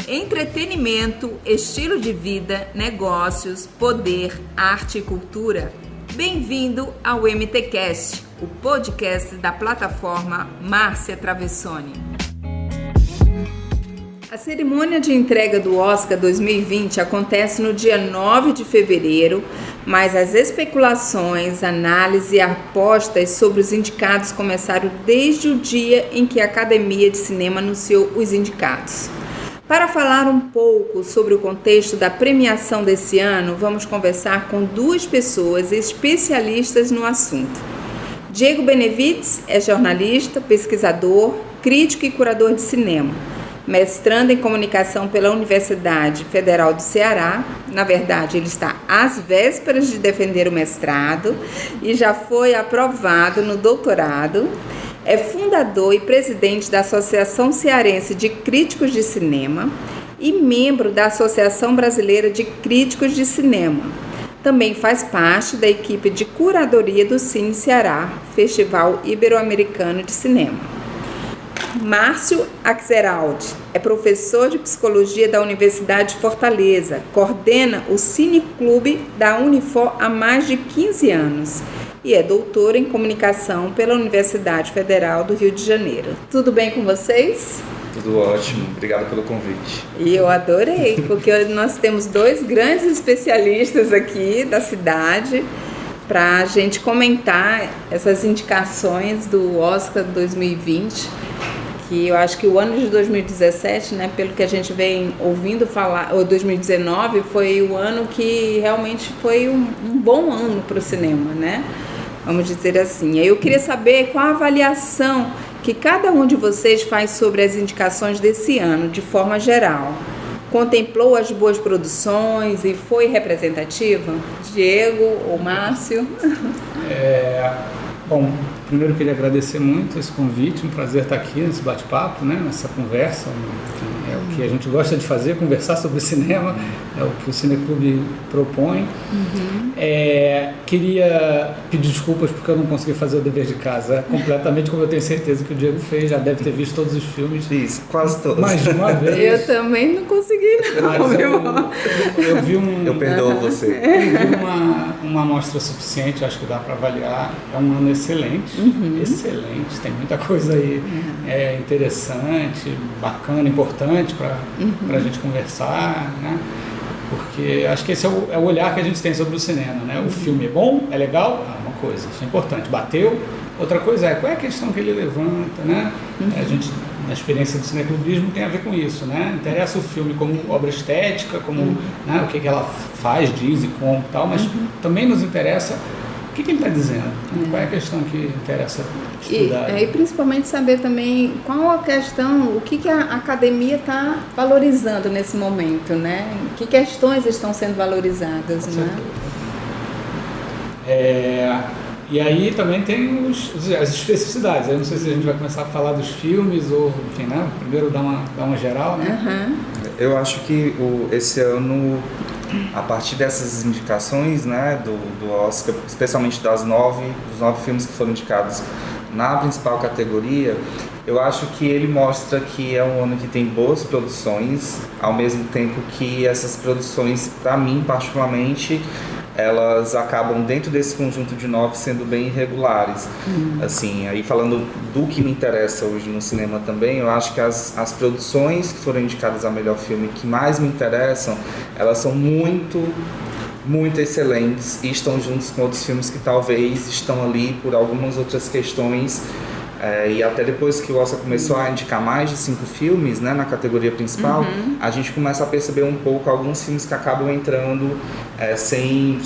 Entretenimento, estilo de vida, negócios, poder, arte e cultura. Bem-vindo ao MTCast, o podcast da plataforma Márcia Travessoni. A cerimônia de entrega do Oscar 2020 acontece no dia 9 de fevereiro, mas as especulações, análise e apostas sobre os indicados começaram desde o dia em que a Academia de Cinema anunciou os indicados. Para falar um pouco sobre o contexto da premiação desse ano, vamos conversar com duas pessoas especialistas no assunto. Diego Benevides é jornalista, pesquisador, crítico e curador de cinema, mestrando em comunicação pela Universidade Federal do Ceará. Na verdade, ele está às vésperas de defender o mestrado e já foi aprovado no doutorado. É fundador e presidente da Associação Cearense de Críticos de Cinema e membro da Associação Brasileira de Críticos de Cinema. Também faz parte da equipe de curadoria do Cine Ceará, Festival Ibero-Americano de Cinema. Márcio Axeraldi é professor de Psicologia da Universidade de Fortaleza, coordena o Cineclube da Unifor há mais de 15 anos e é doutor em Comunicação pela Universidade Federal do Rio de Janeiro. Tudo bem com vocês? Tudo ótimo, obrigado pelo convite. E eu adorei, porque nós temos dois grandes especialistas aqui da cidade para a gente comentar essas indicações do Oscar 2020, que eu acho que o ano de 2017, né, pelo que a gente vem ouvindo falar, ou 2019, foi o ano que realmente foi um bom ano para o cinema, né? Vamos dizer assim. Aí eu queria saber qual a avaliação que cada um de vocês faz sobre as indicações desse ano, de forma geral. Contemplou as boas produções e foi representativa? Diego ou Márcio? Bom, primeiro eu queria agradecer muito esse convite, um prazer estar aqui nesse bate-papo, né, nessa conversa. Enfim, é o que a gente gosta de fazer, conversar sobre cinema, é o que o Cineclube propõe. Queria pedir desculpas porque eu não consegui fazer o dever de casa completamente, como eu tenho certeza que o Diego fez, já deve ter visto todos os filmes. Isso, quase todos. Mais de uma vez. Eu também não consegui, não. Eu perdoo você. Eu vi uma amostra suficiente, acho que dá para avaliar. É um ano excelente, excelente, tem muita coisa aí interessante, bacana, importante para a gente conversar, né? Porque acho que esse é o olhar que a gente tem sobre o cinema, né? O filme é bom, é legal, uma coisa, isso é importante, bateu. Outra coisa qual é a questão que ele levanta, né? A gente, na experiência do cineclubismo, tem a ver com isso, né? Interessa o filme como obra estética, como né, o que ela faz, diz e como e tal, mas também nos interessa o que ele está dizendo, qual é a questão que interessa estudar. E principalmente saber também qual a questão, o que a academia está valorizando nesse momento, né? Que questões estão sendo valorizadas, né? E aí também tem as especificidades. Eu não sei se a gente vai começar a falar dos filmes ou, enfim, né? Primeiro dar uma geral, né? Eu acho que esse ano, a partir dessas indicações, né, do Oscar, especialmente dos nove filmes que foram indicados na principal categoria, eu acho que ele mostra que é um ano que tem boas produções, ao mesmo tempo que essas produções, para mim particularmente, elas acabam dentro desse conjunto de 9 sendo bem irregulares. Assim, aí falando do que me interessa hoje no cinema também, eu acho que as produções que foram indicadas a melhor filme que mais me interessam, elas são muito excelentes e estão juntos com outros filmes que talvez estão ali por algumas outras questões. E até depois que o Oscar começou a indicar mais de 5 filmes, né, na categoria principal, a gente começa a perceber um pouco alguns filmes que acabam entrando sem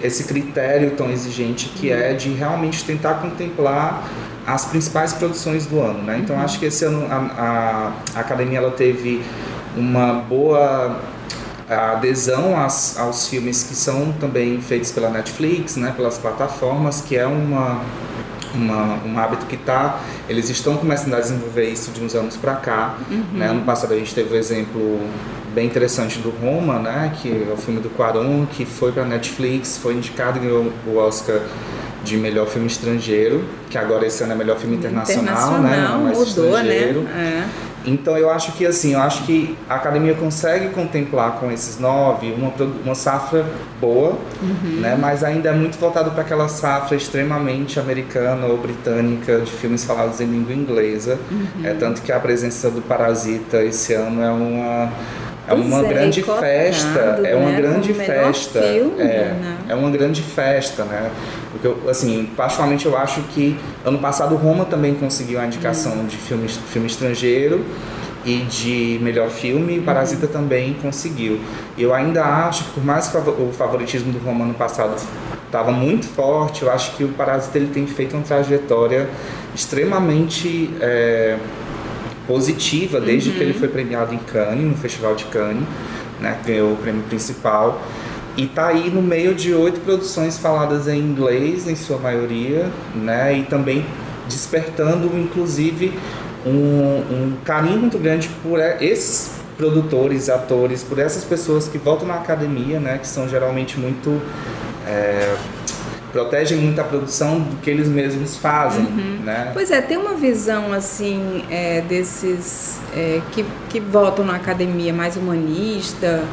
esse critério tão exigente que é de realmente tentar contemplar as principais produções do ano, né? Então acho que esse ano a Academia ela teve uma boa a adesão aos filmes que são também feitos pela Netflix, né, pelas plataformas, que é um hábito que eles estão começando a desenvolver isso de uns anos para cá. Né? Ano passado a gente teve um exemplo bem interessante do Roma, né, que é o filme do Cuarón, que foi para Netflix, foi indicado e ganhou o Oscar de melhor filme estrangeiro, que agora esse ano é melhor filme internacional, né? Não é mais mudou, estrangeiro. né? Então eu acho que a Academia consegue contemplar com esses 9 uma safra boa, né? Mas ainda é muito voltado para aquela safra extremamente americana ou britânica de filmes falados em língua inglesa. Tanto que a presença do Parasita esse ano é uma grande festa, né? é uma grande festa, filme, né? É uma grande festa, né? Porque assim, particularmente eu acho que ano passado Roma também conseguiu a indicação de filme estrangeiro e de melhor filme, e Parasita também conseguiu. Eu ainda acho que por mais que o favoritismo do Roma ano passado estava muito forte, eu acho que o Parasita ele tem feito uma trajetória extremamente positiva desde que ele foi premiado em Cannes, no Festival de Cannes, né, ganhou o prêmio principal, e está aí no meio de 8 produções faladas em inglês, em sua maioria, né, e também despertando, inclusive, um carinho muito grande por esses produtores, atores, por essas pessoas que voltam na academia, né, que são geralmente muito... protegem muito a produção do que eles mesmos fazem, né? Pois é, tem uma visão assim desses que votam na academia mais humanista,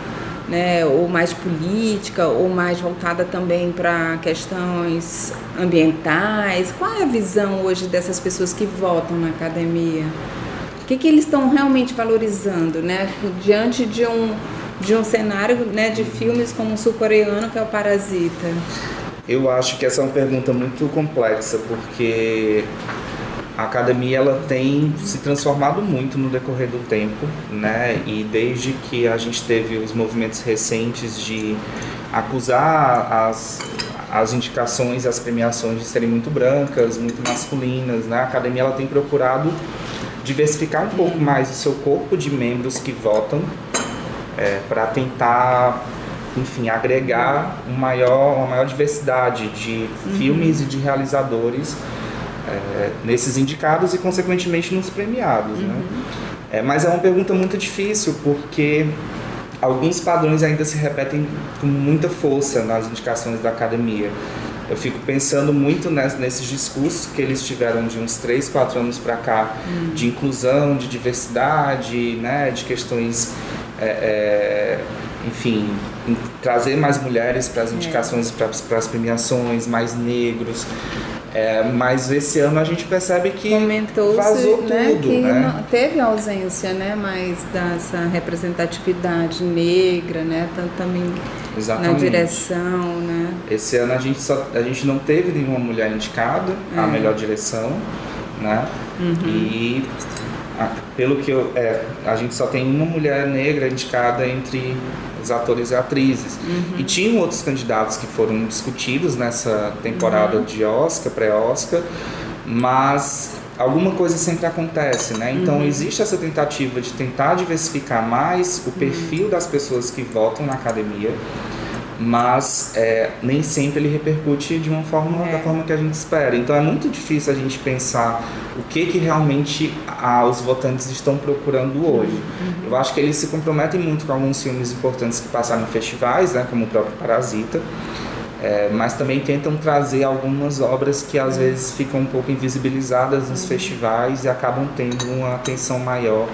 né, ou mais política, ou mais voltada também para questões ambientais. Qual é a visão hoje dessas pessoas que votam na academia? O que eles estão realmente valorizando, né, diante de um cenário, né, de filmes como o sul-coreano, que é o Parasita? Eu acho que essa é uma pergunta muito complexa, porque a academia ela tem se transformado muito no decorrer do tempo, né? E desde que a gente teve os movimentos recentes de acusar as indicações, as premiações de serem muito brancas, muito masculinas, né? A academia ela tem procurado diversificar um pouco mais o seu corpo de membros que votam, para tentar, enfim, agregar uma maior diversidade de filmes e de realizadores nesses indicados e, consequentemente, nos premiados, né? Mas é uma pergunta muito difícil, porque alguns padrões ainda se repetem com muita força nas indicações da academia. Eu fico pensando muito nesses discursos que eles tiveram de uns 3, 4 anos para cá, de inclusão, de diversidade, né, de questões... enfim, trazer mais mulheres para as indicações, para as premiações, mais negros. Mas esse ano a gente percebe que vazou tudo, né, que né? Teve ausência, né, mais dessa representatividade negra, né, tanto também Exatamente. Na direção, né? Esse ano a gente não teve nenhuma mulher indicada à melhor direção, né? E pelo que a gente só tem uma mulher negra indicada entre os atores e atrizes. E tinham outros candidatos que foram discutidos nessa temporada de Oscar, pré-Oscar, mas alguma coisa sempre acontece, né? Então existe essa tentativa de tentar diversificar mais o perfil das pessoas que votam na academia, mas nem sempre ele repercute de uma forma da forma que a gente espera. Então é muito difícil a gente pensar o que realmente os votantes estão procurando hoje. Eu acho que eles se comprometem muito com alguns filmes importantes que passaram em festivais, né, como o próprio Parasita, mas também tentam trazer algumas obras que às vezes ficam um pouco invisibilizadas nos festivais e acabam tendo uma atenção maior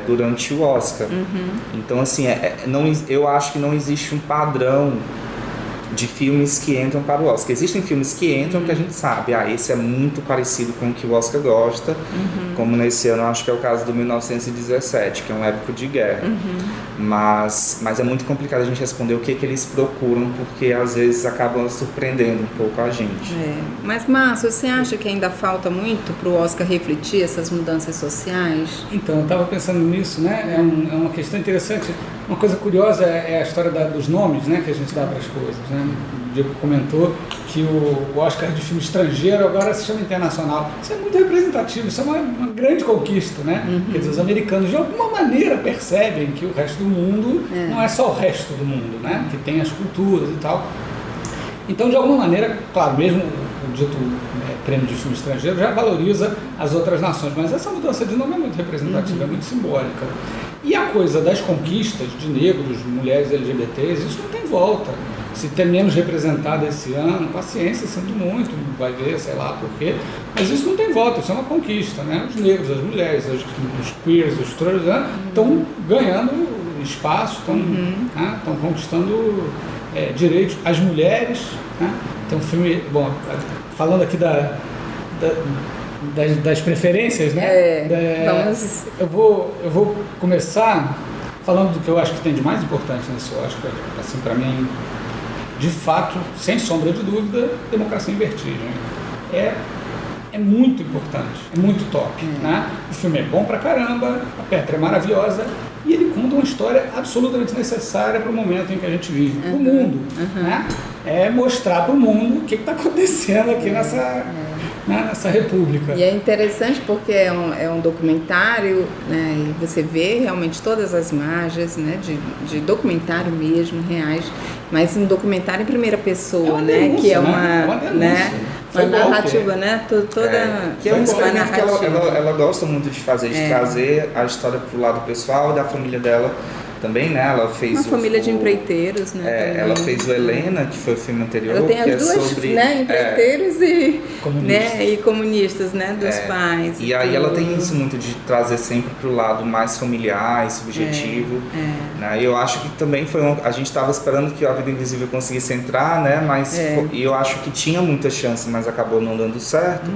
durante o Oscar. Então, assim, eu acho que não existe um padrão de filmes que entram para o Oscar. Existem filmes que entram que a gente sabe, esse é muito parecido com o que o Oscar gosta, como nesse ano, acho que é o caso do 1917, que é um épico de guerra. Mas é muito complicado a gente responder o que eles procuram, porque às vezes acabam surpreendendo um pouco a gente. Mas, Márcio, você acha que ainda falta muito para o Oscar refletir essas mudanças sociais? Então, eu estava pensando nisso, né? É uma questão interessante. Uma coisa curiosa é a história dos nomes, né, que a gente dá para as coisas, né? O Diego comentou que o Oscar de filme estrangeiro agora se chama internacional. Isso é muito representativo, isso é uma grande conquista, né? Quer dizer, os americanos de alguma maneira percebem que o resto do mundo não é só o resto do mundo, né? Que tem as culturas e tal. Então, de alguma maneira, claro, mesmo o dito prêmio de filme estrangeiro já valoriza as outras nações, mas essa mudança de nome é muito representativa, é muito simbólica. E a coisa das conquistas de negros, mulheres LGBTs, isso não tem volta. se ter menos representado esse ano, paciência, sinto muito, vai ver, sei lá por quê, mas isso não tem volta, isso é uma conquista, né? Os negros, as mulheres, os queers, os trans estão ganhando espaço, estão conquistando direitos. As mulheres, né? Tem um filme, bom, falando aqui das preferências, né? Vamos... Eu vou começar falando do que eu acho que tem de mais importante nesse Oscar, assim, para mim, de fato, sem sombra de dúvida, Democracia em Vertigem. É muito importante, é muito top, né? O filme é bom pra caramba, a Petra é maravilhosa e ele conta uma história absolutamente necessária para o momento em que a gente vive, para o mundo, né? É mostrar para o mundo o que está acontecendo aqui nessa república. E é interessante porque é um documentário, né, e você vê realmente todas as imagens, né, de documentário mesmo, reais, mas um documentário em primeira pessoa, denúncia, né, que é uma narrativa, né, toda que é um experimento que narrativa. ela gosta muito de fazer, de trazer a história para o lado pessoal da família dela. Também, né? Ela fez uma família de empreiteiros, né? Ela fez o Helena, que foi o filme anterior, ela tem que as é duas, sobre né, empreiteiros e comunistas, né, e comunistas, né, dos pais. E aí ela tem isso muito de trazer sempre para o lado mais familiar e subjetivo. Né? E eu acho que também foi a gente estava esperando que A Vida Invisível conseguisse entrar, né? Mas e eu acho que tinha muita chance, mas acabou não dando certo.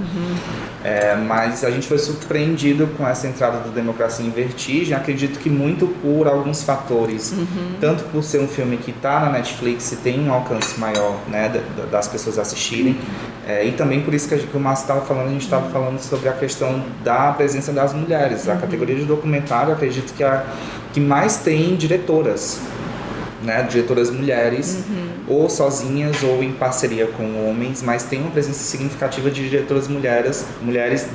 Mas a gente foi surpreendido com essa entrada do Democracia em Vertigem. Acredito que muito por alguns fatores, tanto por ser um filme que está na Netflix e tem um alcance maior, né, das pessoas assistirem, e também por isso que o Márcio estava falando, a gente estava falando sobre a questão da presença das mulheres. A categoria de documentário, acredito que a que mais tem diretoras, né, diretoras mulheres, ou sozinhas ou em parceria com homens, mas tem uma presença significativa de diretoras mulheres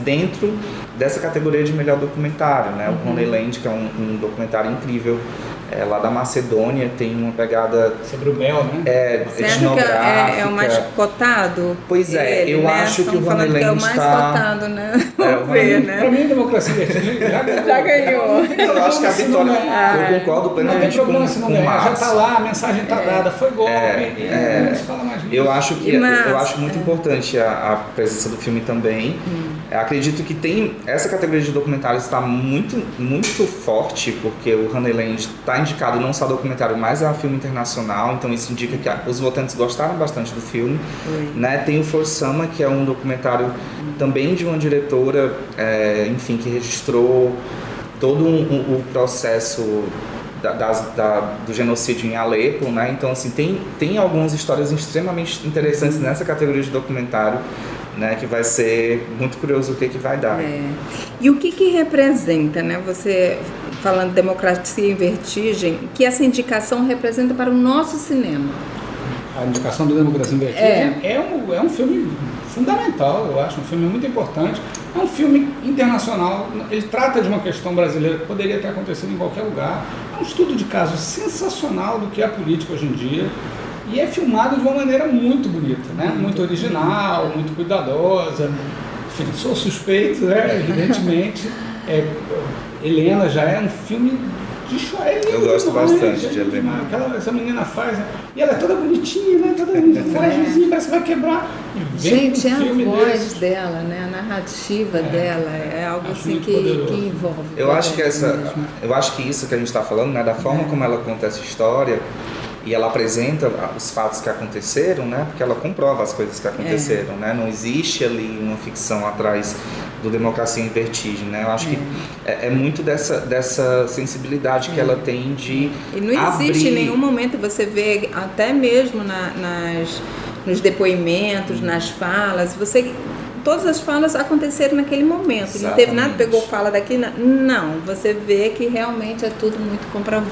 dentro dessa categoria de melhor documentário, né? O Honeyland, que é um documentário incrível, lá da Macedônia, tem uma pegada sobre o mel, né? Etnográfica. É o mais cotado? Pois é, eu acho que o Honeyland é o mais cotado, né? Vamos ver, né? Pra mim, a Democracia em Vertigem já ganhou. Eu acho que a vitória, eu concordo plenamente. Não tem problema se não ganhar, já está lá, a mensagem está dada, foi golpe, não se fala mais disso. Eu acho muito importante a presença do filme também. Acredito que essa categoria de documentários está muito, muito forte, porque o Honeyland está indicado não só documentário, mas é um filme internacional, então isso indica que os votantes gostaram bastante do filme. Né? Tem o For Sama, que é um documentário também de uma diretora, enfim, que registrou todo o processo do genocídio em Alepo, né? Então, assim, tem algumas histórias extremamente interessantes nessa categoria de documentário, né? Que vai ser muito curioso o que vai dar. E o que representa, né? Você falando de Democracia em Vertigem, que essa indicação representa para o nosso cinema? A indicação do Democracia em Vertigem é um filme fundamental, eu acho, um filme muito importante. É um filme internacional, ele trata de uma questão brasileira que poderia ter acontecido em qualquer lugar. É um estudo de caso sensacional do que é a política hoje em dia. E é filmado de uma maneira muito bonita, né? Muito original, muito cuidadosa. Enfim, sou suspeito, né? Evidentemente. Helena já é um filme de chorar. Eu gosto bastante de Helena. Essa menina faz, né? E ela é toda bonitinha, né? Toda frágilzinha, parece que vai quebrar. Gente, é a voz dela, né? A narrativa dela é algo assim que envolve. Eu acho que isso que a gente está falando, né? Da forma como ela conta essa história, e ela apresenta os fatos que aconteceram, né? Porque ela comprova as coisas que aconteceram, né? Não existe ali uma ficção atrás do Democracia em Vertigem, né? Eu acho que é muito dessa sensibilidade que ela tem de E não existe em nenhum momento, você vê até mesmo nos depoimentos, nas falas, todas as falas aconteceram naquele momento. Exatamente. Não teve nada, pegou fala daqui, não. Você vê que realmente é tudo muito comprovado.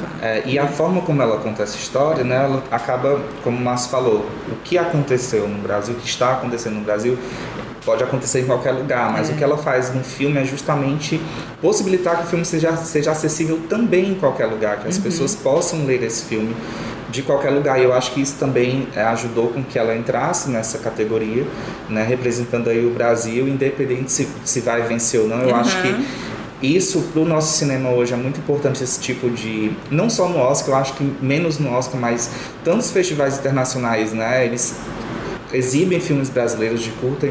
E a forma como ela conta essa história, né, ela acaba, como o Márcio falou, o que aconteceu no Brasil, o que está acontecendo no Brasil, pode acontecer em qualquer lugar, mas o que ela faz no filme é justamente possibilitar que o filme seja acessível também em qualquer lugar, que as pessoas possam ler esse filme de qualquer lugar. E eu acho que isso também ajudou com que ela entrasse nessa categoria, né, representando aí o Brasil, independente se vai vencer ou não. Eu acho que isso para o nosso cinema hoje é muito importante, esse tipo de... Não só no Oscar, eu acho que menos no Oscar, mas tantos festivais internacionais, né? Eles exibem filmes brasileiros de curta,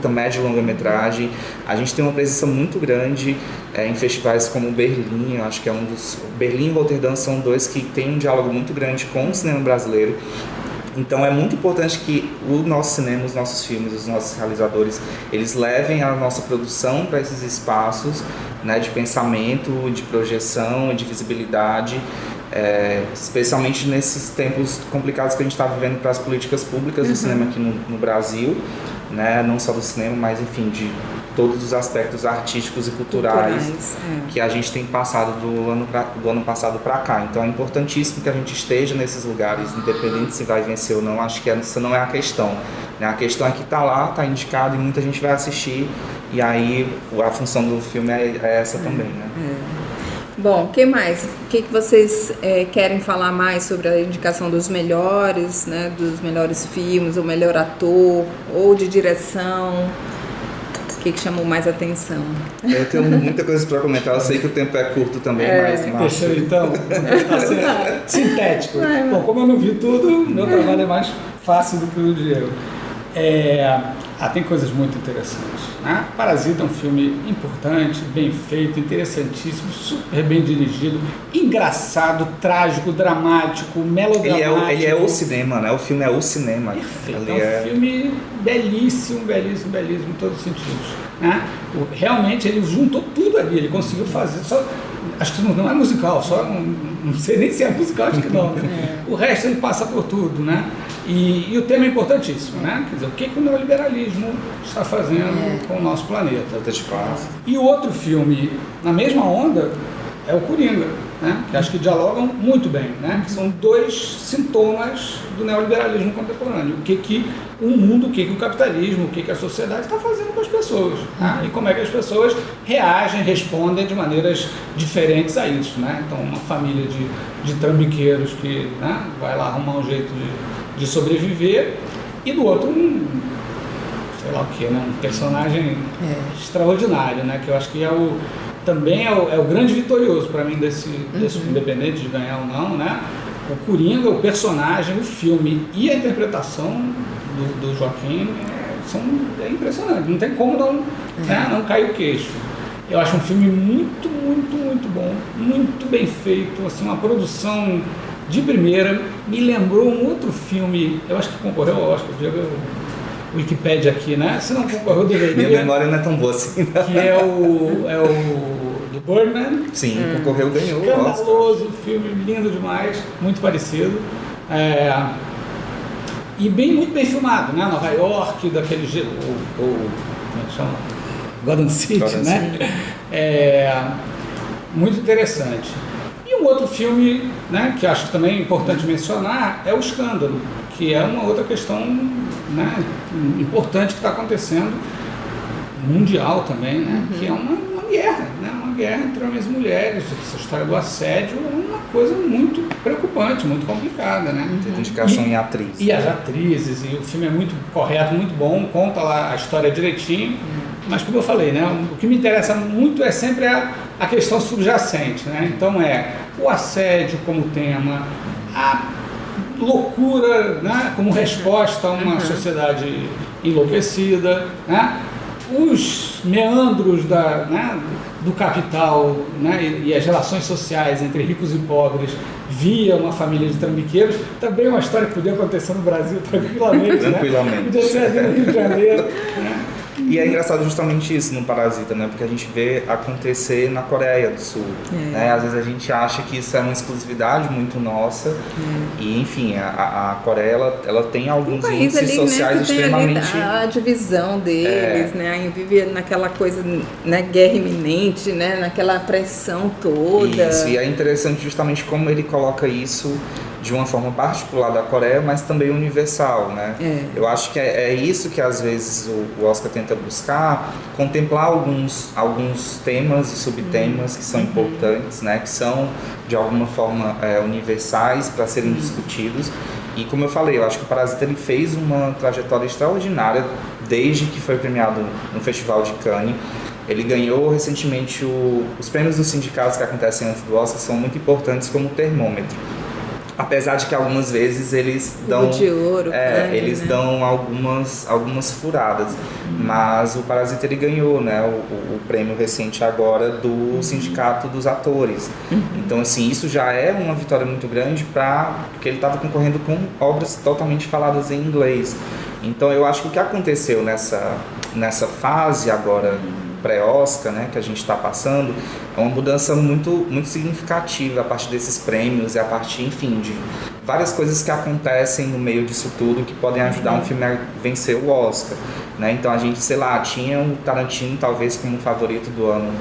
média e longa metragem. A gente tem uma presença muito grande em festivais como Berlim, eu acho que é um dos... Berlim e Roterdã são dois que têm um diálogo muito grande com o cinema brasileiro. Então é muito importante que o nosso cinema, os nossos filmes, os nossos realizadores, eles levem a nossa produção para esses espaços, né, de pensamento, de projeção, de visibilidade, especialmente nesses tempos complicados que a gente está vivendo para as políticas públicas do cinema aqui no Brasil, né, não só do cinema, mas enfim, de todos os aspectos artísticos e culturais que a gente tem passado do ano passado para cá. Então é importantíssimo que a gente esteja nesses lugares, independente se vai vencer ou não. Acho que essa não é a questão, né? A questão é que está lá, está indicado e muita gente vai assistir, e aí a função do filme é essa também, né? Bom, o que mais? O que vocês querem falar mais sobre a indicação dos melhores, né, dos melhores filmes, o melhor ator, ou de direção? O que chamou mais atenção? Eu tenho muita coisa para comentar, eu sei que o tempo é curto também, mas... Deixa eu então ser sintético. Bom, como eu não vi tudo, meu trabalho é mais fácil do que o do Diego. Tem coisas muito interessantes, né? Parasita é um filme importante, bem feito, interessantíssimo, super bem dirigido, engraçado, trágico, dramático, melodramático. Ele é o cinema, né? O filme é o cinema. Perfeito, é um filme belíssimo, belíssimo, belíssimo em todos os sentidos, né? Realmente ele juntou tudo ali, ele conseguiu fazer, acho que não é musical, não sei nem se é musical, acho que não, né? O resto ele passa por tudo, né? E o tema é importantíssimo, né? Quer dizer, o que o neoliberalismo está fazendo com o nosso planeta. E o outro filme, na mesma onda, é o Coringa, né? Que acho que dialogam muito bem, né? Que são dois sintomas do neoliberalismo contemporâneo. O que o mundo, o que o capitalismo, o que a sociedade está fazendo com as pessoas, né? E como é que as pessoas reagem, respondem de maneiras diferentes a isso, né? Então, uma família de trambiqueiros que, né, vai lá arrumar um jeito de sobreviver, e do outro sei lá o que, né? Um personagem extraordinário, né? Que eu acho que também é o grande vitorioso para mim desse independente de ganhar ou não, né? O Coringa, o personagem, o filme e a interpretação do Joaquim é impressionante, não tem como não cair o queixo. Eu acho um filme muito, muito, muito bom, muito bem feito, assim, uma produção de primeira. Me lembrou um outro filme, eu acho que concorreu ao Oscar, o Wikipedia aqui, né? Se não concorreu, deveria. Minha memória não é tão boa assim. Que é o do Birdman. Sim, concorreu, ganhou. Escandaloso, filme lindo demais, muito parecido. E muito bem filmado, né? Nova York, daquele jeito, como é que chama? Gotham City, né? Muito interessante. E um outro filme, né, que acho que também é importante mencionar, é o Escândalo, que é uma outra questão, né, importante que está acontecendo, mundial também, né, que é uma guerra, né, uma guerra entre homens e mulheres. Essa história do assédio é uma coisa muito preocupante, muito complicada, né? Tem indicação em atriz. E as atrizes, e o filme é muito correto, muito bom, conta lá a história direitinho, mas como eu falei, né, o que me interessa muito é sempre a questão subjacente, né? Então o assédio como tema, a loucura, né, como resposta a uma sociedade enlouquecida, né? Os meandros do capital, né, e as relações sociais entre ricos e pobres via uma família de trambiqueiros, também é uma história que podia acontecer no Brasil tranquilamente. Né? Podia ser ali no Rio de Janeiro. Né? E é engraçado justamente isso no Parasita, né? Porque a gente vê acontecer na Coreia do Sul. Né? Às vezes a gente acha que isso é uma exclusividade muito nossa. E, enfim, a Coreia, ela tem alguns índices ali, sociais, né, que extremamente... Tem a divisão deles, né? Vive naquela coisa, né, guerra iminente, né? Naquela pressão toda. Isso, e é interessante justamente como ele coloca isso de uma forma particular da Coreia, mas também universal, né? Eu acho que é isso que às vezes o Oscar tenta buscar, contemplar alguns temas e subtemas que são importantes, né? Que são de alguma forma universais para serem discutidos. E como eu falei, eu acho que o Parasita ele fez uma trajetória extraordinária desde que foi premiado no Festival de Cannes. Ele ganhou recentemente os prêmios dos sindicatos que acontecem antes do Oscar são muito importantes como termômetro. Apesar de que algumas vezes eles dão de ouro, eles dão algumas furadas, mas o Parasita ele ganhou, né, o prêmio recente agora do Sindicato dos Atores. Então assim, isso já é uma vitória muito grande porque ele estava concorrendo com obras totalmente faladas em inglês. Então eu acho que o que aconteceu nessa fase agora pré-Oscar, né, que a gente está passando, é uma mudança muito, muito significativa a partir desses prêmios e a partir, enfim, de várias coisas que acontecem no meio disso tudo que podem ajudar um filme a vencer o Oscar, né? Então a gente, sei lá, tinha o Tarantino talvez como favorito do ano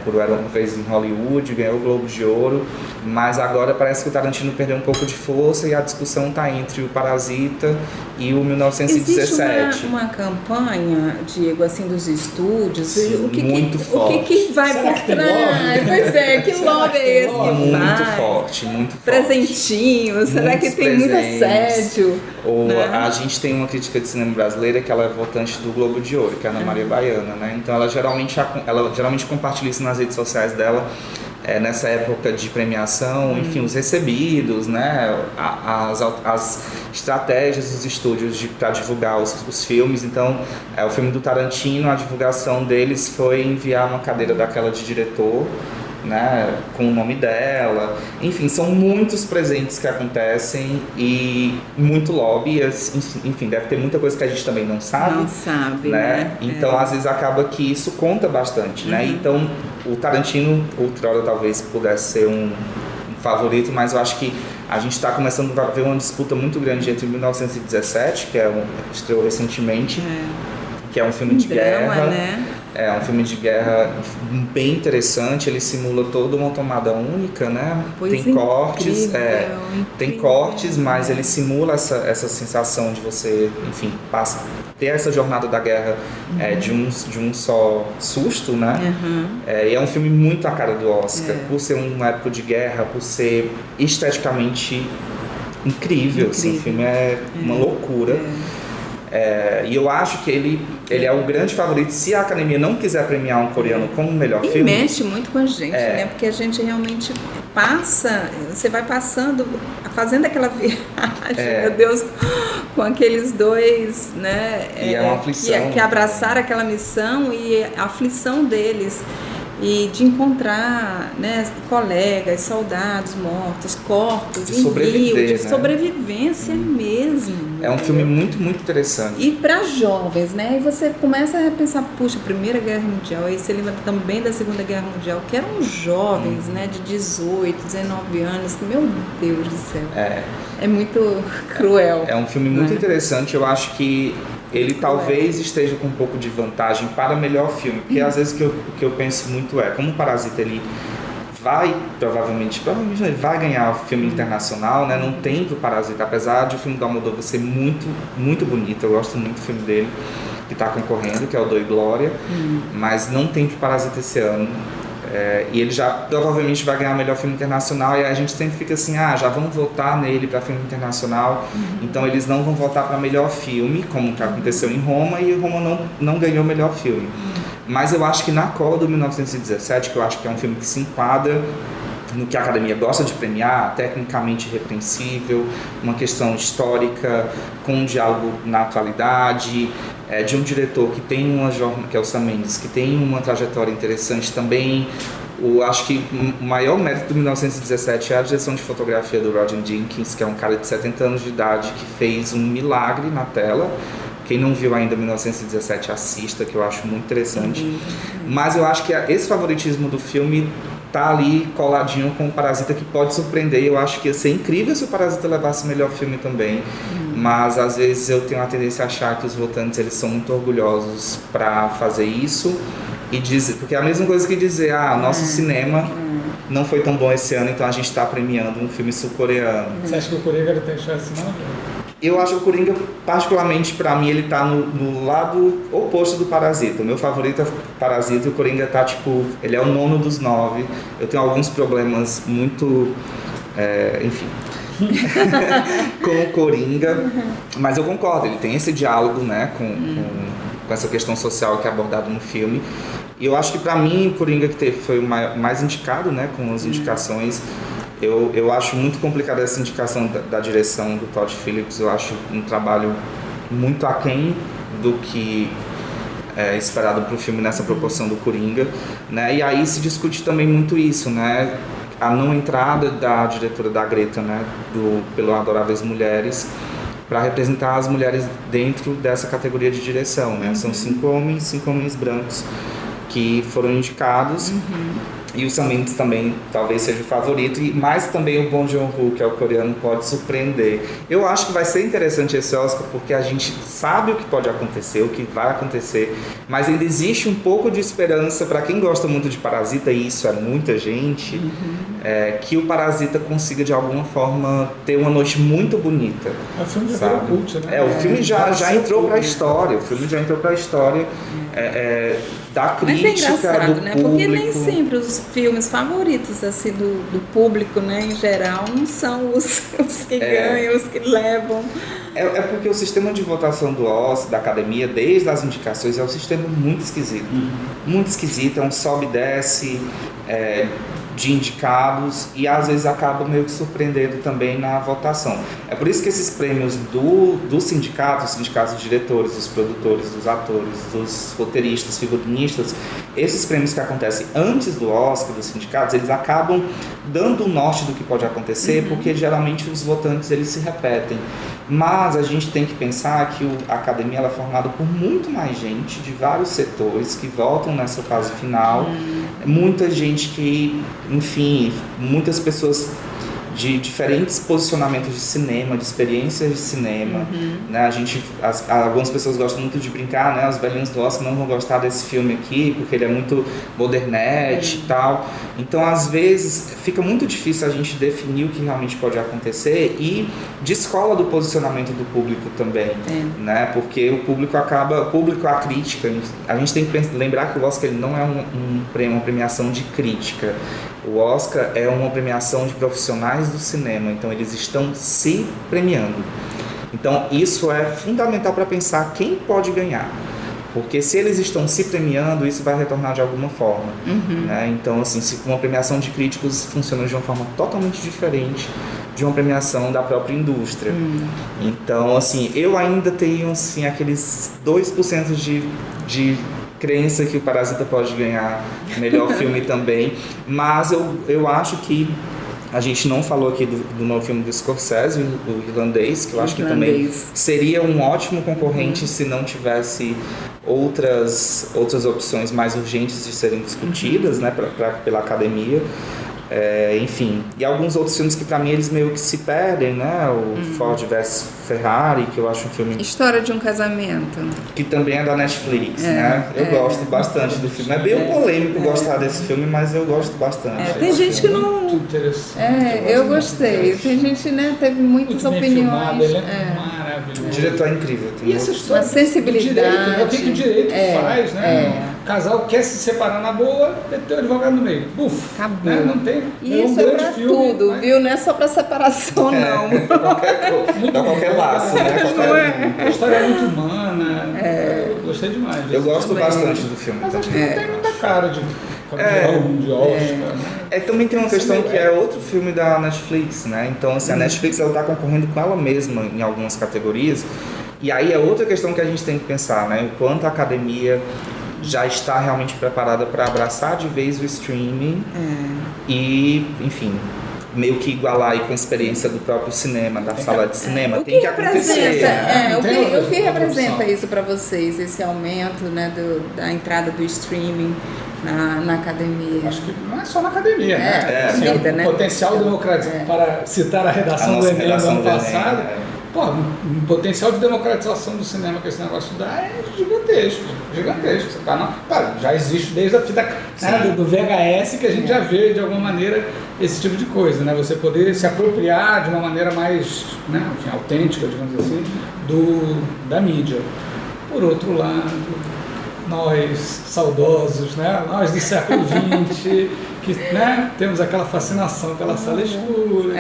por Era Uma Vez em Hollywood, ganhou o Globo de Ouro, mas agora parece que o Tarantino perdeu um pouco de força e a discussão está entre o Parasita e o 1917. Existe uma campanha, Diego, assim, dos estúdios? Sim, muito forte. O que vai Será por que tem trás? Pois é, que lobby é esse que Muito faz? forte, muito forte. Presentinhos, será que Muitos tem muito presentes. assédio? Né? A gente tem uma crítica de cinema brasileira que ela é votante do Globo de Ouro, que é a Ana Maria Baiana, né? Então ela geralmente compartilha isso nas redes sociais dela, nessa época de premiação, enfim, os recebidos, né? As estratégias dos estúdios para divulgar os filmes. Então, o filme do Tarantino, a divulgação deles foi enviar uma cadeira daquela de diretor, né, com o nome dela. Enfim, são muitos presentes que acontecem e muito lobby. Enfim, deve ter muita coisa que a gente também não sabe. Não sabe, né? Então, às vezes acaba que isso conta bastante, né? Então, o Tarantino, outrora, talvez pudesse ser um favorito, mas eu acho que a gente está começando a ver uma disputa muito grande entre 1917, que estreou recentemente, que é um filme de guerra, né? É um filme de guerra bem interessante, ele simula toda uma tomada única, né? Tem cortes, tem cortes, mas ele simula essa sensação de você, enfim, ter essa jornada da guerra de um só susto, né? E é um filme muito a cara do Oscar, por ser uma época de guerra, por ser esteticamente incrível. Assim, o filme é uma loucura. E eu acho que ele é o grande favorito. Se a academia não quiser premiar um coreano como o melhor filme... E mexe muito com a gente, né? Porque a gente realmente você vai passando, fazendo aquela viagem, meu Deus, com aqueles dois, né? E é uma aflição. Que abraçaram aquela missão e a aflição deles. E de encontrar, né, colegas, soldados mortos, corpos em rio, de sobrevivência mesmo. É um filme muito, muito interessante. E para jovens, né? E você começa a pensar, puxa, Primeira Guerra Mundial, aí você lembra também da Segunda Guerra Mundial, que eram jovens, né, de 18, 19 anos. Meu Deus do céu. É muito cruel. É um filme muito interessante, eu acho que ele talvez esteja com um pouco de vantagem para melhor filme, porque às vezes o que eu penso muito como o Parasita ele provavelmente ele vai ganhar o filme internacional, né? Não tem pro Parasita, apesar de o filme do Almodóvar ser muito, muito bonito, eu gosto muito do filme dele, que está concorrendo, que é o Dor e Glória, mas não tem pro Parasita esse ano. E ele já provavelmente vai ganhar o melhor filme internacional, e a gente sempre fica assim, já vamos votar nele para filme internacional, então eles não vão votar para melhor filme, como que aconteceu em Roma, e Roma não ganhou o melhor filme. Mas eu acho que na cola do 1917, que eu acho que é um filme que se enquadra no que a academia gosta de premiar, tecnicamente irrepreensível, uma questão histórica, com um diálogo na atualidade, de um diretor que tem que é o Sam Mendes, que tem uma trajetória interessante também. Acho que o maior mérito do 1917 é a direção de fotografia do Roger Deakins, que é um cara de 70 anos de idade que fez um milagre na tela. Quem não viu ainda 1917, assista, que eu acho muito interessante. Mas eu acho que esse favoritismo do filme tá ali coladinho com o Parasita, que pode surpreender. Eu acho que ia ser incrível se o Parasita levasse o melhor filme também. Mas às vezes eu tenho a tendência a achar que os votantes eles são muito orgulhosos para fazer isso e dizer, porque é a mesma coisa que dizer, nosso cinema não foi tão bom esse ano, então a gente está premiando um filme sul-coreano. Você acha que o Coringa tem chance, não? Eu acho que o Coringa, particularmente para mim, ele tá no lado oposto do Parasita. O meu favorito é o Parasita e o Coringa tá ele é o 9º dos 9. Eu tenho alguns problemas muito, enfim, com o Coringa, mas eu concordo, ele tem esse diálogo, né, com essa questão social que é abordada no filme. E eu acho que para mim, Coringa que foi o mais indicado, né, com as indicações, eu acho muito complicada essa indicação da direção do Todd Phillips. Eu acho um trabalho muito aquém do que é esperado para o filme nessa proporção do Coringa, né? E aí se discute também muito isso, né? A não entrada da diretora da Greta, né, pelo Adoráveis Mulheres, para representar as mulheres dentro dessa categoria de direção, né? São 5 homens brancos que foram indicados. E o Sam Mendes também talvez seja o favorito, mas também o Bong Joon-ho, que é o coreano, pode surpreender. Eu acho que vai ser interessante esse Oscar porque a gente sabe o que pode acontecer, o que vai acontecer, mas ainda existe um pouco de esperança para quem gosta muito de Parasita, e isso é muita gente, que o Parasita consiga de alguma forma ter uma noite muito bonita. O filme já virou cult, né? O filme já entrou para a história, da crítica. Mas é engraçado, do né? público. Porque nem sempre os filmes favoritos assim, do público, né, em geral, não são os que ganham, os que levam. É porque o sistema de votação do Oscar, da Academia, desde as indicações, é um sistema muito esquisito. Muito esquisito, é um sobe e desce de indicados, e às vezes acaba meio que surpreendendo também na votação. É por isso que esses prêmios do sindicato, os sindicatos dos diretores, dos produtores, dos atores, dos roteiristas, figurinistas, esses prêmios que acontecem antes do Oscar, dos sindicatos, eles acabam dando o norte do que pode acontecer, porque geralmente os votantes eles se repetem. Mas a gente tem que pensar que a Academia ela é formada por muito mais gente de vários setores que votam nessa fase final. Muita gente que, enfim, muitas pessoas de diferentes posicionamentos de cinema, de experiências de cinema, né? Algumas pessoas gostam muito de brincar, né? Os velhinhos do Oscar não vão gostar desse filme aqui porque ele é muito modernete e tal. Então, às vezes, fica muito difícil a gente definir o que realmente pode acontecer e descola do posicionamento do público também, né? Porque o público a crítica, a gente tem que lembrar que o Oscar ele não é uma premiação de crítica. O Oscar é uma premiação de profissionais do cinema, então eles estão se premiando. Então isso é fundamental para pensar quem pode ganhar, porque se eles estão se premiando, isso vai retornar de alguma forma. Né? Então, assim, se uma premiação de críticos funciona de uma forma totalmente diferente de uma premiação da própria indústria. Então, assim, eu ainda tenho assim, aqueles 2% de crença que o Parasita pode ganhar melhor filme também, mas eu acho que a gente não falou aqui do novo filme do Scorsese, o Irlandês, que eu acho que também seria um ótimo concorrente se não tivesse outras opções mais urgentes de serem discutidas, né, pela Academia. Enfim, e alguns outros filmes que pra mim eles meio que se perdem, né? O Ford vs Ferrari, que eu acho um filme... História de um Casamento. Que também é da Netflix, né? Eu gosto bastante do filme. É bem polêmico gostar desse filme, mas eu gosto bastante. Tem gente que não... Muito interessante. Eu gostei. Tem gente, né? Teve muitas muito opiniões. Filmado, ele é maravilhoso. O diretor é incrível. E essa história uma sensibilidade. Direito, né? O que o direito faz, né? O casal quer se separar na boa, tem o advogado no meio. Buf! Acabou. Né? Não tem. E isso é pra filme, tudo, mas... viu? Não é só pra separação, não. Qualquer laço, né? A história é muito humana. Eu gostei demais. Eu gosto bastante do filme. Mas acho que não tem muita cara de Oscar. Também tem uma questão que é outro filme da Netflix, né? Então, assim, a Netflix ela tá concorrendo com ela mesma em algumas categorias. E aí é outra questão que a gente tem que pensar, né? O quanto a Academia já está realmente preparada para abraçar de vez o streaming e, enfim, meio que igualar aí com a experiência do próprio cinema, da sala de cinema. Tem que acontecer. O que representa isso para vocês, esse aumento, né, da entrada do streaming na Academia? Acho que não é só na Academia, né? Vida, né? Potencial democrático, para citar a redação do Enem do ano passado, um potencial de democratização do cinema que esse negócio dá é gigantesco. Você já existe desde a fita do VHS que a gente já vê de alguma maneira esse tipo de coisa, né? Você poder se apropriar de uma maneira mais, né, enfim, autêntica, digamos assim, da mídia. Por outro lado, nós saudosos, né? Nós do século XX, que, né, temos aquela fascinação pela sala escura.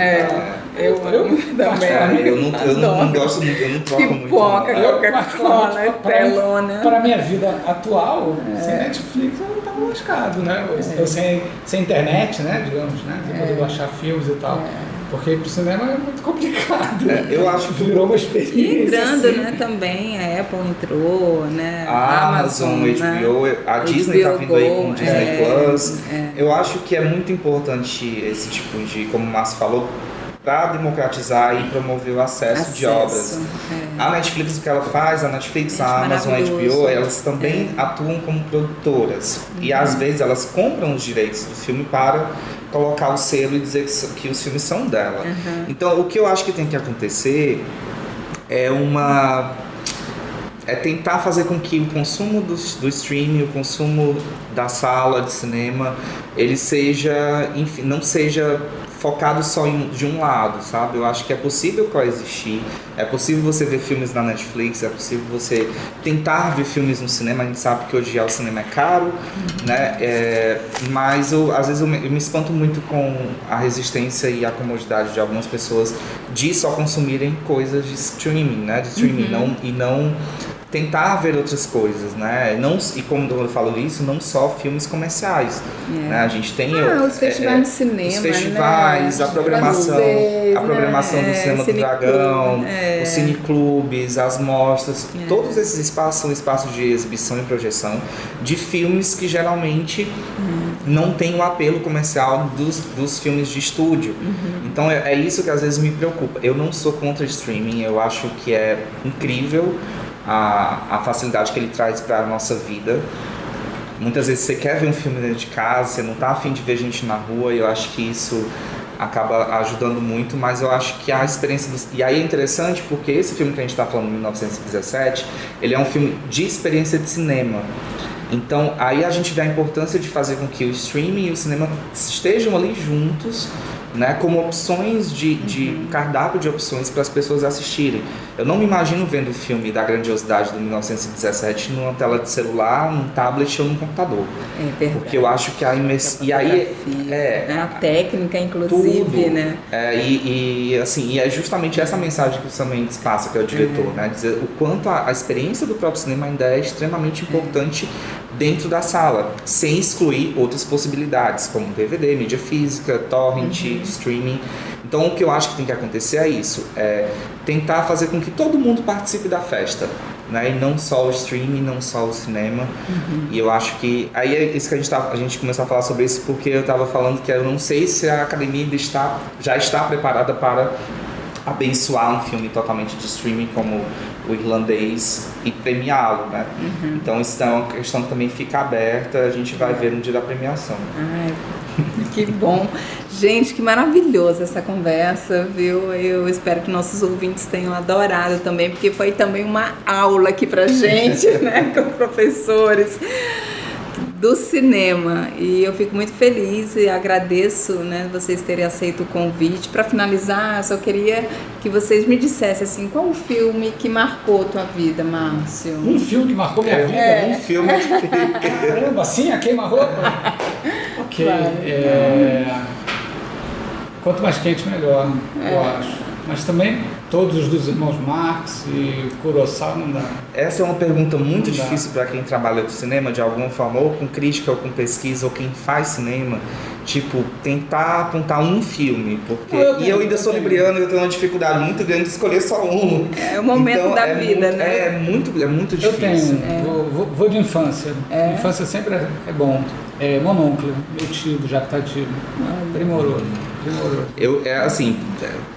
Eu também. Eu não gosto muito, eu não troco muito. Pipoca, Coca-Cola, telona. Para a minha vida atual, sem Netflix, eu não estava lascado, né? Eu sem internet, né, digamos, né? Sem poder baixar filmes e tal. Porque ir pro cinema é muito complicado. Eu acho que virou uma experiência. E entrando, assim. né, também, a Apple entrou, né? A Amazon, HBO, né? a Disney tá vindo aí com o Go, Disney Plus. Eu acho que é muito importante esse tipo de, como o Márcio falou, para democratizar e promover o acesso de obras. A Netflix, o que ela faz, a Netflix, a Amazon, a HBO, elas também atuam como produtoras. E às vezes elas compram os direitos do filme para colocar o selo e dizer que os filmes são dela. Então, o que eu acho que tem que acontecer é tentar fazer com que o consumo do streaming, o consumo da sala de cinema, ele seja, enfim, não seja focado só de um lado, sabe? Eu acho que é possível coexistir, é possível você ver filmes na Netflix, é possível você tentar ver filmes no cinema. A gente sabe que hoje o cinema é caro, né? Mas às vezes eu me espanto muito com a resistência e a comodidade de algumas pessoas de só consumirem coisas de streaming, né? De streaming, não tentar ver outras coisas, né? E como eu falo isso, não só filmes comerciais, né? A gente tem os festivais de cinema, os festivais, né? a programação do Cinema do Dragão, os cineclubes, as mostras, todos esses espaços são espaços de exibição e projeção de filmes que geralmente não tem o apelo comercial dos filmes de estúdio. Então é isso que às vezes me preocupa. Eu não sou contra streaming, eu acho que é incrível a facilidade que ele traz para a nossa vida. Muitas vezes você quer ver um filme dentro de casa, você não está afim de ver gente na rua, e eu acho que isso acaba ajudando muito, mas eu acho que a experiência E aí é interessante porque esse filme que a gente está falando, 1917, ele é um filme de experiência de cinema. Então aí a gente vê a importância de fazer com que o streaming e o cinema estejam ali juntos, né, como opções de cardápio de opções para as pessoas assistirem. Eu não me imagino vendo o filme da grandiosidade do 1917 numa tela de celular, num tablet ou num computador. É verdade. Porque eu acho que a imersão... E aí... a técnica, inclusive, tudo, né? E é justamente essa mensagem que o Sam Mendes passa, que é o diretor, né? Dizer o quanto a experiência do próprio cinema ainda é extremamente importante dentro da sala, sem excluir outras possibilidades, como DVD, mídia física, torrent, streaming. Então o que eu acho que tem que acontecer é isso, tentar fazer com que todo mundo participe da festa, né? E não só o streaming, não só o cinema. E eu acho que aí é isso que a gente começou a falar sobre isso, porque eu estava falando que eu não sei se a academia ainda já está preparada para abençoar um filme totalmente de streaming como o Irlandês e premiá-lo, né? Então isso é uma questão que também fica aberta, a gente vai ver no dia da premiação. Ai, que bom. Gente, que maravilhosa essa conversa, viu? Eu espero que nossos ouvintes tenham adorado também, porque foi também uma aula aqui pra gente, né, com professores do cinema. E eu fico muito feliz e agradeço, né, vocês terem aceito o convite. Para finalizar, eu só queria que vocês me dissessem assim, qual o filme que marcou a tua vida, Márcio? Um filme que marcou minha vida? Um filme que... Caramba, assim, a queima-roupa? Ok. Quanto mais quente, melhor, eu acho. Mas também todos os dos irmãos Marx e Kurosawa não dá. Essa é uma pergunta muito difícil para quem trabalha com cinema, de alguma forma, ou com crítica, ou com pesquisa, ou quem faz cinema. Tipo, tentar apontar um filme, porque... eu ainda sou libriano e eu tenho uma dificuldade muito grande de escolher só um. É o momento da vida, né? É muito difícil. Eu tenho, vou de infância. Infância sempre é bom. Monônculo, meu tio, já que tá tio. Primoroso. Eu, assim,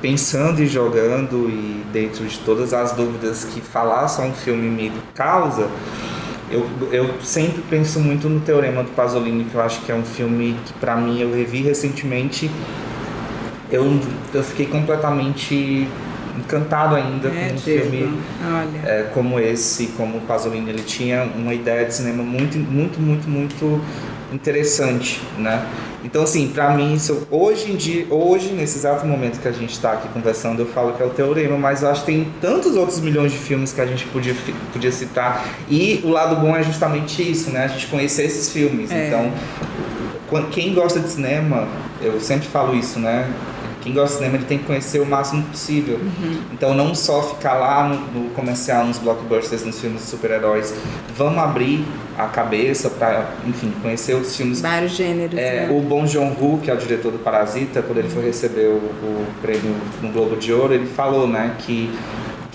pensando e jogando e dentro de todas as dúvidas que falar só um filme me causa, eu sempre penso muito no Teorema do Pasolini, que eu acho que é um filme que pra mim eu revi recentemente. Eu fiquei completamente encantado ainda com um filme como esse, como o Pasolini. Ele tinha uma ideia de cinema muito, muito, muito, muito interessante, né? Então, assim, pra mim, hoje em dia, nesse exato momento que a gente tá aqui conversando, eu falo que é o Teorema, mas eu acho que tem tantos outros milhões de filmes que a gente podia citar. E o lado bom é justamente isso, né? A gente conhecer esses filmes. Então, quem gosta de cinema, eu sempre falo isso, né? Quem gosta de cinema, ele tem que conhecer o máximo possível. Então, não só ficar lá no comercial, nos blockbusters, nos filmes de super-heróis. Vamos abrir a cabeça para, enfim, conhecer os filmes. Vários gêneros, né? O Bong Joon-ho, que é o diretor do Parasita, quando ele foi receber o prêmio no Globo de Ouro, ele falou, né, que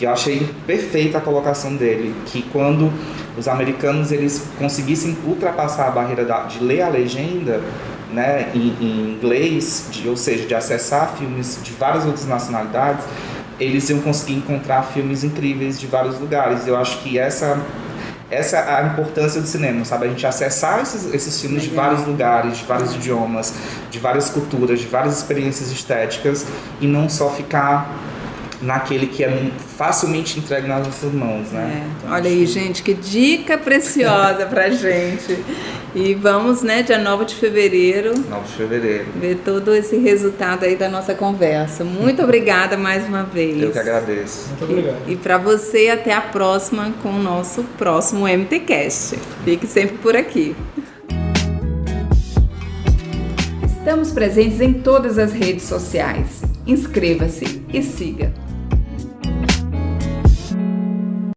eu achei perfeita a colocação dele, que quando os americanos eles conseguissem ultrapassar a barreira de ler a legenda, né, em inglês, ou seja, de acessar filmes de várias outras nacionalidades, eles iam conseguir encontrar filmes incríveis de vários lugares. Eu acho que essa é a importância do cinema, sabe? A gente acessar esses filmes de vários lugares, de vários idiomas, de várias culturas, de várias experiências estéticas, e não só ficar naquele que é facilmente entregue nas nossas mãos, né? Então, olha aí, gente, que dica preciosa pra gente. E vamos, né, dia 9 de fevereiro. 9 de fevereiro. Ver todo esse resultado aí da nossa conversa. Muito obrigada mais uma vez. Eu que agradeço. Muito obrigado. E para você, até a próxima com o nosso próximo MTCast. Fique sempre por aqui. Estamos presentes em todas as redes sociais. Inscreva-se e siga.